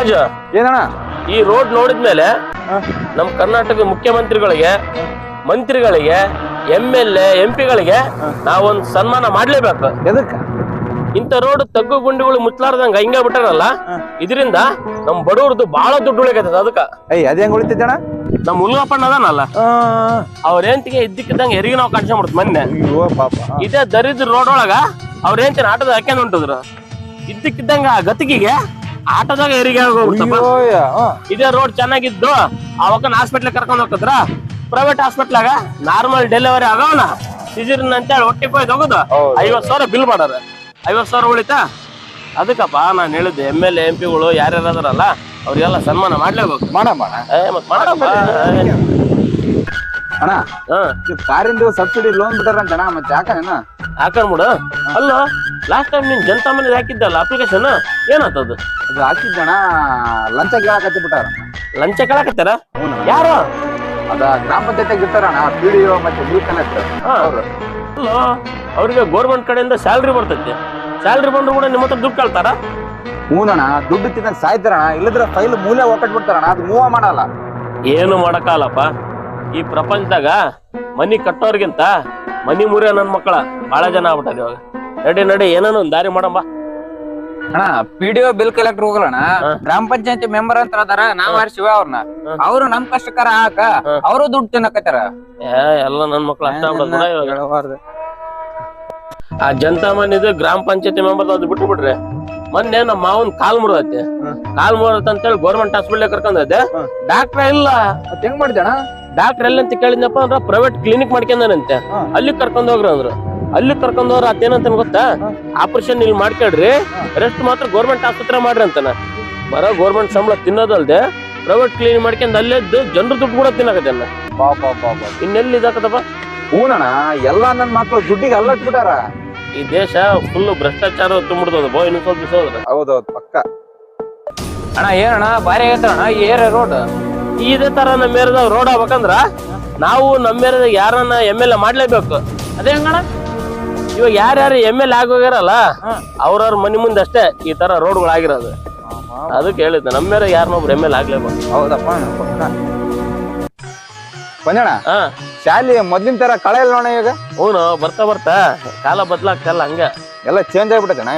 ರಾಜು ಏನಣ್ಣ ಈ ರೋಡ್ ನೋಡಿದ್ಮೇಲೆ ನಮ್ಮ ಕರ್ನಾಟಕದ ಮುಖ್ಯಮಂತ್ರಿಗಳಿಗೆ, ಮಂತ್ರಿಗಳಿಗೆ, MLA, MP ಗಳಿಗೆ ನಾವೊಂದು ಸನ್ಮಾನ ಮಾಡ್ಲೇಬೇಕು. ಎದಕ್ಕ ಇಂಥ ರೋಡ್ ತಗ್ಗು ಗುಂಡಿಗಳು ಮುಚ್ಚಲಾರ್ದಂಗ ಹಿಂಗ ಬಿಟ್ಟಾರಲ್ಲ, ಇದರಿಂದ ನಮ್ ಬಡವ್ರದ್ದು ಬಹಳ ದುಡ್ಡು ಉಳಿಕೈತದ. ಅದಕ್ಕ ಅದ್ ಹೆಂಗ್ ಉಳಿತೈತಣ್ಣ? ನಮ್ ಮುಲ್ಗಪ್ಪಣ್ಣ ಅದಾನಲ್ಲ, ಅವ್ರ ಹೆಂಡತಿಗೆ ಇದ್ದಕ್ಕಿದ್ದಂಗ ಹೆರಿಗೆ ನಾವು ಕಾಣಿಸ್ಕೊಂಡ್ಬಿಡ್ತು ಮೊನ್ನೆ. ಇದೇ ದರಿದ್ರ ರೋಡ್ ಒಳಗ ಅವ್ರ ಹೆಂಡತಿನ ಆಟೋದ ಹಾಕ್ಯಂಡ್ ಹೊಂಟಿದ್ರು. ಇದ್ದಕ್ಕಿದ್ದಂಗ ಗತಿಗೆ ಆಟೋದಾಗ ಹೆರಿಗೆ ಆಗೋಗ್ಬಿಡ್ತಪ್ಪ. ಇದೇ ರೋಡ್ ಚೆನ್ನಾಗಿದ್ದು ಅವಕ್ಕನ ಹಾಸ್ಪಿಟ್ಲ್ ಕರ್ಕೊಂಡ್ ಹೋಗದ್ರ, ಪ್ರೈವೇಟ್ ಹಾಸ್ಪಿಟ್ಲಾಗ ನಾರ್ಮಲ್ ಡೆಲಿವರಿ ಆಗೋಣ ಸಿಜರಿನ್ ಅಂತೇಳಿ ಹೊಟ್ಟೆ ಕೊಯ್ದು ಹೋಗುದು 50,000 ಬಿಲ್ ಮಾಡಾರ. 50,000 ಉಳಿತಾ? ಅದಕ್ಕಪ್ಪ ನಾನು ಹೇಳಿದ್ದೆ MLA, MP ಗಳು ಯಾರ್ಯಾರು ಅದಾರಲ್ಲ ಅವ್ರಿಗೆಲ್ಲ ಸನ್ಮಾನ ಮಾಡ್ಲೇಬೇಕು. ಅಣ್ಣ ಕಾರಿಂದು ಸಬ್ಸಿಡಿ ಲೋನ್ ಬಿಟ್ಟಾರಂತಣ್ಣ, ಮತ್ತೆ ಯಾಕಣ್ಣ ಹಾಕೊಂಡ್ಬಿಡು. ಅಲ್ಲ ಲಾಸ್ಟ್ ಟೈಮ್ ನೀನ್ ಜನತಾ ಮನೆ ಹಾಕಿದ್ದಲ್ಲ ಅಪ್ಲಿಕೇಶನ್, ಏನಾಗ್ತದ? ಅದು ಹಾಕಿದ್ದಣ್ಣ, ಲಂಚ ಕೇಳಕತ್ತಿ ಬಿಟ್ಟಾರ. ಲಂಚ ಕೇಳಕತ್ತಾರ? ಯಾರು? ಅದ ಗ್ರಾಮ ಪಂಚಾಯತ್ ಇರ್ತಾರಣ್ಣ, PDO ಮತ್ತೆ ಬೂತ್ ಕಲೆಕ್ಟರ್. ಅಲ್ಲ ಅವ್ರಿಗೆ ಗೌರ್ಮೆಂಟ್ ಕಡೆಯಿಂದ ಸ್ಯಾಲ್ರಿ ಬರ್ತೈತಿ. ಸ್ಯಾಲ್ರಿ ಬಂದ್ರು ಕೂಡ ನಿಮ್ಮ ಹತ್ರ ದುಡ್ಡು ಕೇಳ್ತಾರ? ಹೂನಣ್ಣ, ದುಡ್ಡು ತಿನ್ನಕ್ ಸಾಯ್ತಾರಣ, ಇಲ್ಲದ್ರ ಫೈಲ್ ಮೂಲೆ ಒಕ್ಕಟ್ ಬಿಡ್ತಾರಣ, ಅದು ಮೂವ ಮಾಡಲ್ಲ. ಏನು ಮಾಡಕ್ಕಾಗಲ್ಲಪ್ಪ. ಈ ಪ್ರಪಂಚದಾಗ ಮನಿ ಕಟ್ಟೋರ್ಗಿಂತ ಮನಿ ಮುರಿಯೋ ನನ್ ಮಕ್ಕಳ ಬಹಳ ಜನ ಆಗ್ಬಿಟ್ಟಾರ ಇವಾಗ. ನಡಿ ಏನಾನು ಒಂದ್ ದಾರಿ ಮಾಡಂಬ. ಅಣ್ಣ PDO ಬಿಲ್ ಕಲೆಕ್ಟರ್ ಹೋಗಲ್ಲಣ್ಣ, ಗ್ರಾಮ ಪಂಚಾಯತಿ ಮೆಂಬರ್ ಅಂತ ಅದಾರ, ನಾವ್ ಶಿವ ಅವ್ರನ್ನ. ಅವ್ರು ನಮ್ ಕಷ್ಟಕರ ಹಾಕ ಅವರು ದುಡ್ಡು ತಿನ್ನಕತ್ತಾರ. ಎಲ್ಲ ನನ್ ಮಕ್ಳು ಅಷ್ಟ ಆಗ್ಬಿಡೋದ್ ಇವಾಗ. ಆ ಜನತಾ ಮನಿದು ಗ್ರಾಮ ಪಂಚಾಯತಿ ಮೆಂಬರ್ ಅದು ಬಿಟ್ಟು ಬಿಡ್ರಿ. ಮೊನ್ನೆ ನಮ್ಮ ಮಾವನ್ ಕಾಲ್ ಮುರಿದೈತೆ. ಕಾಲ್ ಮುರಿದೈತೆ ಅಂತೇಳಿ ಗೌರ್ಮೆಂಟ್ ಹಾಸ್ಪಿಟ್ಲ್ ಕರ್ಕೊಂಡೈತೆ. ಡಾಕ್ಟ್ರ ಇಲ್ಲ. ಹೆಂಗ್ ಮಾಡಿದಣ್ಣ? ಡಾಕ್ಟರ್ ಎಲ್ಲಂತ ಕೇಳಿದ್ನಪ್ಪ ಅಂದ್ರ ಪ್ರೈವೇಟ್ ಕ್ಲಿನಿಕ್ ಮಾಡ್ಕೊಂಡಂತೆ. ಅಲ್ಲಿ ಕರ್ಕೊಂಡ್ ಹೋಗ್ರಿ ಅಂದ್ರು. ಅಲ್ಲಿ ಕರ್ಕೊಂಡ್ ಹೋದ್ರ ಅದೇನಂತ ಗೊತ್ತಾ, ಆಪರೇಷನ್ ಇಲ್ಲಿ ಮಾಡ್ಕೊಳ್ರಿ, ರೆಸ್ಟ್ ಮಾತ್ರ ಗೌರ್ಮೆಂಟ್ ಆಸ್ಪತ್ರೆ ಮಾಡ್ರಿ ಅಂತಾನ. ಬರೋ ಗೌರ್ಮೆಂಟ್ ಸಂಬಳ ತಿನ್ನೋದಲ್ದೆ ಪ್ರೈವೇಟ್ ಕ್ಲಿನಿಕ್ ಮಾಡ್ಕೊಂಡ್ ಅಲ್ಲೆದ್ದು ಜನರು ದುಡ್ಡು ಕೂಡ ತಿನ್ನಕತ್ತೇನ. ಇನ್ನೆಲ್ಲಿ ಇದಾಕತ್ತಪ್ಪ? ಹೂನಣ್ಣ, ಎಲ್ಲಾ ನನ್ ಮಕ್ಳು ದುಡ್ಡಿಗೆ ಅಲ್ಲಟ್ ಬಿಟ್ಟಾರ. ಈ ದೇಶ ಫುಲ್ ಭ್ರಷ್ಟಾಚಾರ ತುಂಬಿಡ್ತದ. ಬೋ ಇನ್ನು ಸ್ವಲ್ಪ ದಿವಸ. ಹೌದೌದು, ಪಕ್ಕ. ಅಣ್ಣ ಏನಣ್ಣ ಭಾರಿ ಆಗೈತಣ್ಣ ಈ ಏರಿಯಾ ರೋಡ್. ಇದೇ ತರ ನಮ್ಮ ಏರಿಯಾದಾಗ ರೋಡ್ ಆಗ್ಬೇಕಂದ್ರ ನಾವು ನಮ್ಮ ಏರಿಯಾದಾಗ ಯಾರನ್ನ MLA ಮಾಡ್ಲೇಬೇಕು. ಅದೇ ಹಂಗಣ್ಣ, ಇವಾಗ ಯಾರ್ಯಾರು MLA ಆಗೋಗ್ಯಾರಲ್ಲ ಅವ್ರವ್ರ ಮನಿ ಮುಂದೆ ಅಷ್ಟೇ ಈ ತರ ರೋಡ್ಗಳು ಆಗಿರೋದು. ಅದಕ್ಕೆ ಹೇಳಿದ್ದೆ ನಮ್ಮ ಏರಿಯಾಗ ಯಾರನ್ನೊಬ್ರು MLA ಆಗ್ಲೇಬೇಕು. ಹೌದಪ್ಪ, ಬಂದಣ್ಣ ಶಾಲೆ ಮೊದ್ಲಿನ ತರ ಕಳೆ ಇಲ್ಲ ನೋಡ ಈಗ. ಹ್ಞೂ, ಬರ್ತಾ ಕಾಲ ಬದ್ಲಾಗ್ತಲ್ಲ, ಹಂಗ ಎಲ್ಲ ಚೇಂಜ್ ಆಗ್ಬಿಟ್ಟೈತಣ್ಣ.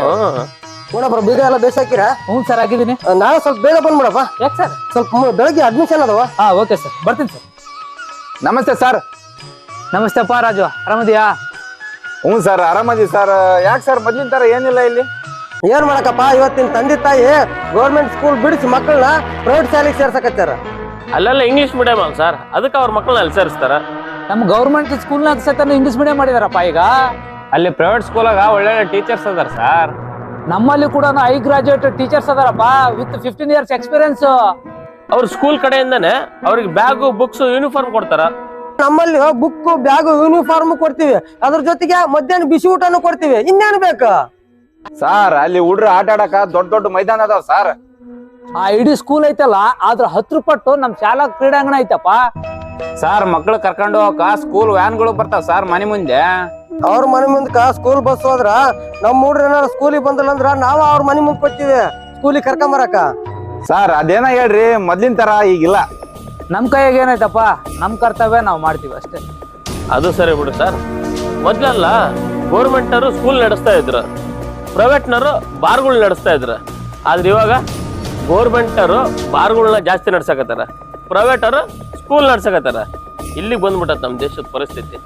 ನೋಡಪ್ಪ, ಬೀಗ ಎಲ್ಲ ಬೇಸಾಕಿರ? ಹ್ಞೂ ಸರ್, ಆಗಿದ್ದೀನಿ. ನಾಳೆ ಸ್ವಲ್ಪ ಬೇಗ ಬಂದ್ಬಿಡಪ್ಪ. ಯಾಕೆ ಸರ್? ಸ್ವಲ್ಪ ಬೆಳಗ್ಗೆ ಅಡ್ಮಿಷನ್ ಅದಾವ. ಓಕೆ ಸರ್, ಬರ್ತೀನಿ ಸರ್. ನಮಸ್ತೆ ಸರ್. ನಮಸ್ತೆಪ್ಪ ರಾಜು, ಆರಾಮದಿಯಾ? ಹ್ಞೂ ಸರ್, ಆರಾಮದಿ ಸರ್. ಯಾಕೆ ಸರ್ ಮೊದ್ಲಿನ ತರ ಏನಿಲ್ಲ ಇಲ್ಲಿ? ಏನ್ ಮಾಡಕಪ್ಪ, ಇವತ್ತಿನ ತಂದೆ ತಾಯಿ ಗೌರ್ಮೆಂಟ್ ಸ್ಕೂಲ್ ಬಿಡಿಸಿ ಮಕ್ಕಳನ್ನ ಪ್ರೈವೇಟ್ ಶಾಲೆಗೆ ಸೇರ್ಸಕತ್ತಾರ. ಅಲ್ಲೆಲ್ಲ ಇಂಗ್ಲಿಷ್ ಮೀಡಿಯಂ ಸರ್, ಅದಕ್ಕೆ ಅವ್ರ ಮಕ್ಕಳನ್ನ ಅಲ್ಲಿ ಸೇರಿಸ್ತಾರ. ನಮ್ಮ ಗೌರ್ಮೆಂಟ್ ಸ್ಕೂಲ್ನಾಗ ಸತ ಇಂಗ್ಲಿಷ್ ಮೀಡಿಯಂ ಮಾಡಿದಾರಪ್ಪ. ಈಗ ಅಲ್ಲಿ ಪ್ರೈವೇಟ್ ಸ್ಕೂಲಾಗ ಒಳ್ಳೆ ಟೀಚರ್ಸ್ ಅದಾರ ಸರ್. ನಮ್ಮಲ್ಲಿ ಕೂಡ ಗ್ರಾಜುಯೇಟ್ ಟೀಚರ್ಸ್ ಅದಾರಪ್ಪ ವಿತ್ 15 years ಎಕ್ಸ್ಪೀರಿಯನ್ಸ್. ಅವ್ರ ಸ್ಕೂಲ್ ಕಡೆಯಿಂದಾನೆ ಅವ್ರಿಗೆ ಬ್ಯಾಗು, ಬುಕ್ಸ್, ಯೂನಿಫಾರ್ಮ್ ಕೊಡ್ತಾರ. ನಮ್ಮಲ್ಲಿ ಬುಕ್, ಬ್ಯಾಗ್, ಯೂನಿಫಾರ್ಮ್ ಕೊಡ್ತೀವಿ. ಅದ್ರ ಜೊತೆಗೆ ಮಧ್ಯಾಹ್ನ ಬಿಸಿ ಊಟನು ಕೊಡ್ತೀವಿ. ಇನ್ನೇನ್ ಬೇಕು ಸರ್? ಅಲ್ಲಿ ಹುಡ್ರು ಆಟ ಆಡಕ ದೊಡ್ಡ ದೊಡ್ಡ ಮೈದಾನ ಅದಾವ ಸರ್. ಆ ಇಡೀ ಸ್ಕೂಲ್ ಐತಲ್ಲ, ಆದ್ರ 10 ಪಟ್ಟು ನಮ್ ಶಾಲಾ ಕ್ರೀಡಾಂಗಣ ಐತಪ್ಪ. ಸರ್, ಮಕ್ಳು ಕರ್ಕೊಂಡು ಹೋಗಕ ಸ್ಕೂಲ್ ವ್ಯಾನ್ಗಳು ಬರ್ತಾವ ಸರ್ ಮನೆ ಮುಂದೆ. ಅವ್ರ ಮನೆ ಮುಂದಕ ಸ್ಕೂಲ್ ಬಸ್ ಹೋದ್ರ ನಮ್ ಹುಡ್ರ ಏನಾರ ಸ್ಕೂಲಿಗೆ ಬಂದಿಲ್ಲ ಅಂದ್ರ ನಾವು ಅವ್ರ ಮನೆ ಮುಂದೆ ಕೊಡ್ತೀವಿ ಸ್ಕೂಲಿಗೆ ಕರ್ಕೊಂಬರಕ. ಸರ್ ಅದೇನ ಹೇಳ್ರಿ, ಮೊದ್ಲಿನ ತರ ಈಗಿಲ್ಲ. ನಮ್ ಕೈಯಾಗ ಏನೈತಪ್ಪ, ನಮ್ ಕರ್ತವ್ಯ ನಾವ್ ಮಾಡ್ತೀವಿ ಅಷ್ಟೇ. ಅದು ಸರಿ ಬಿಡು ಸರ್. ಮೊದ್ಲೆಲ್ಲ ಗೌರ್ಮೆಂಟ್ನವರು ಸ್ಕೂಲ್ ನಡೆಸ್ತಾ ಇದ್ರು, ಪ್ರೈವೇಟ್ನವರು ಬಾರ್ಗಳು ನಡೆಸ್ತಾ ಇದ್ರು. ಆದ್ರೆ ಇವಾಗ ಗೌರ್ಮೆಂಟರು ಬಾರ್ಗಳನ್ನ ಜಾಸ್ತಿ ನಡ್ಸಕತ್ತಾರ, ಪ್ರೈವೇಟರು ಸ್ಕೂಲ್ ನಡ್ಸಕತ್ತಾರ. ಇಲ್ಲಿಗೆ ಬಂದ್ಬಿಟ್ಟತ್ ನಮ್ಮ ದೇಶದ ಪರಿಸ್ಥಿತಿ.